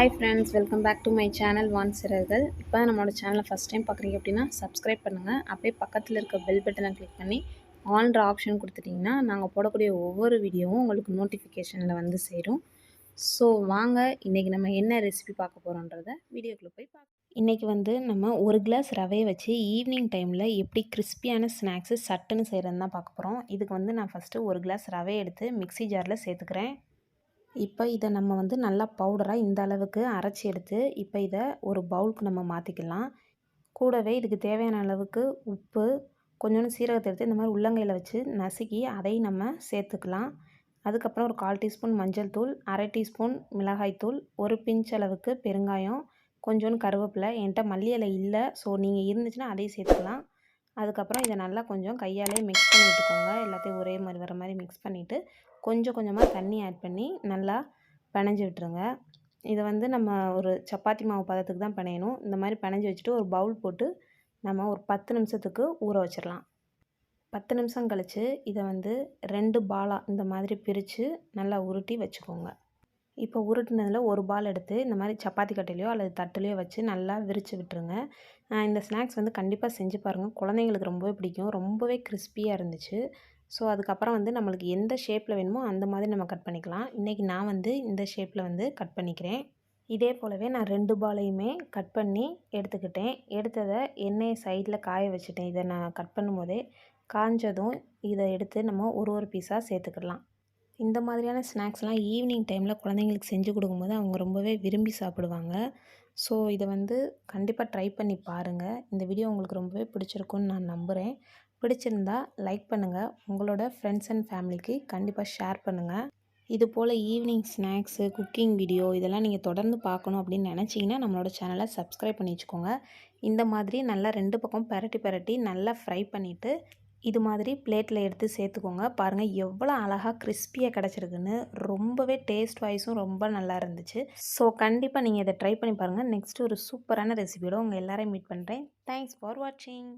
Hi friends, welcome back to my channel Vaan Siragugal. இப்போ நம்மளோட சேனலை ஃபஸ்ட் டைம் பார்க்குறீங்க அப்படின்னா சப்ஸ்கிரைப் பண்ணுங்கள். அப்படியே பக்கத்தில் இருக்க பெல் பட்டனை கிளிக் பண்ணி ஆல்ன்ற ஆப்ஷன் கொடுத்துட்டிங்கன்னா நாங்கள் போடக்கூடிய ஒவ்வொரு வீடியோவும் உங்களுக்கு நோட்டிஃபிகேஷனில் வந்து சேரும். ஸோ வாங்க இன்றைக்கி நம்ம என்ன ரெசிபி பார்க்க போகிறோன்றத வீடியோக்குள்ளே போய் பார்க்கலாம். இன்றைக்கி வந்து நம்ம ஒரு கிளாஸ் ரவையை வச்சு ஈவினிங் டைமில் எப்படி கிறிஸ்பியான ஸ்நாக்ஸு சட்டுன்னு செய்கிறதுன்னு தான் பார்க்க போகிறோம். இதுக்கு வந்து நான் ஃபஸ்ட்டு ஒரு கிளாஸ் ரவையை எடுத்து மிக்ஸி ஜாரில் சேர்த்துக்கிறேன். இப்போ இதை நம்ம வந்து நல்லா பவுடராக இந்த அளவுக்கு அரைச்சி எடுத்து இப்போ இதை ஒரு பவுலுக்கு நம்ம மாற்றிக்கலாம். கூடவே இதுக்கு தேவையான அளவுக்கு உப்பு, கொஞ்சோண்டு சீரகத்தை எடுத்து இந்த மாதிரி உள்ளங்கையில் வச்சு நசுக்கி அதையும் நம்ம சேர்த்துக்கலாம். அதுக்கப்புறம் ஒரு 1/4 டீஸ்பூன் மஞ்சள் தூள், 1/2 டீஸ்பூன் மிளகாய்த்தூள், ஒரு பிஞ்ச் அளவுக்கு பெருங்காயம், கொஞ்சோண்டு கருவேப்பிலை. என்கிட்ட மல்லி இலை இல்லை, ஸோ நீங்கள் இருந்துச்சுன்னா அதையும் சேர்த்துக்கலாம். அதுக்கப்புறம் இதை நல்லா கொஞ்சம் கையாலே மிக்ஸ் பண்ணி விட்டுக்கோங்க. எல்லாத்தையும் ஒரே மாதிரி வர மாதிரி மிக்ஸ் பண்ணிவிட்டு கொஞ்சம் கொஞ்சமாக தண்ணி ஆட் பண்ணி நல்லா பிணைஞ்சி விட்டுருங்க. இதை வந்து நம்ம ஒரு சப்பாத்தி மாவு பதத்துக்கு தான் பிணையணும். இந்த மாதிரி பிணைஞ்சி வச்சுட்டு ஒரு பவுல் போட்டு நம்ம ஒரு 10 நிமிஷத்துக்கு ஊற வச்சிடலாம். 10 நிமிஷம் கழித்து இதை வந்து 2 பாலாக இந்த மாதிரி பிரித்து நல்லா உருட்டி வச்சுக்கோங்க. இப்போ உருட்டினதில் ஒரு பால் எடுத்து இந்த மாதிரி சப்பாத்தி கட்டையிலையோ அல்லது தட்டுலையோ வச்சு நல்லா விரித்து விட்டுருங்க. இந்த ஸ்நாக்ஸ் வந்து கண்டிப்பாக செஞ்சு பாருங்கள். குழந்தைங்களுக்கு ரொம்பவே பிடிக்கும். ரொம்பவே கிறிஸ்பியாக இருந்துச்சு. ஸோ அதுக்கப்புறம் வந்து நம்மளுக்கு எந்த ஷேப்பில் வேணுமோ அந்த மாதிரி நம்ம கட் பண்ணிக்கலாம். இன்றைக்கி நான் வந்து இந்த ஷேப்பில் வந்து கட் பண்ணிக்கிறேன். இதே போலவே நான் 2 பாலையுமே கட் பண்ணி எடுத்துக்கிட்டேன். எடுத்ததை எண்ணெயை சைடில் காய வச்சுட்டேன். இதை நான் கட் பண்ணும்போதே காஞ்சதும் இதை எடுத்து நம்ம ஒரு பீஸாக சேர்த்துக்கலாம். இந்த மாதிரியான ஸ்நாக்ஸ்லாம் ஈவினிங் டைமில் குழந்தைங்களுக்கு செஞ்சு கொடுக்கும்போது அவங்க ரொம்பவே விரும்பி சாப்பிடுவாங்க. ஸோ இதை வந்து கண்டிப்பாக ட்ரை பண்ணி பாருங்கள். இந்த வீடியோ உங்களுக்கு ரொம்பவே பிடிச்சிருக்குன்னு நான் நம்புகிறேன். பிடிச்சிருந்தா லைக் பண்ணுங்கள். உங்களோட ஃப்ரெண்ட்ஸ் அண்ட் ஃபேமிலிக்கு கண்டிப்பாக ஷேர் பண்ணுங்கள். இது போல் ஈவினிங் ஸ்நாக்ஸு, குக்கிங் வீடியோ இதெல்லாம் நீங்கள் தொடர்ந்து பார்க்கணும் அப்படின்னு நினச்சிங்கன்னா நம்மளோட சேனலை சப்ஸ்கிரைப் பண்ணி வச்சுக்கோங்க. இந்த மாதிரி நல்லா 2 பக்கம் பெரட்டி நல்லா ஃப்ரை பண்ணிவிட்டு இது மாதிரி பிளேட்டில் எடுத்து சேர்த்துக்கோங்க. பாருங்கள் எவ்வளோ அழகாக கிறிஸ்பியாக கிடச்சிருக்குன்னு. ரொம்பவே டேஸ்ட் வைஸும் ரொம்ப நல்லா இருந்துச்சு. ஸோ கண்டிப்பாக நீங்கள் இதை ட்ரை பண்ணி பாருங்கள். நெக்ஸ்ட்டு ஒரு சூப்பரான ரெசிபியோட உங்கள் எல்லாரையும் மீட் பண்ணுறேன். தேங்க்ஸ் ஃபார் வாட்சிங்.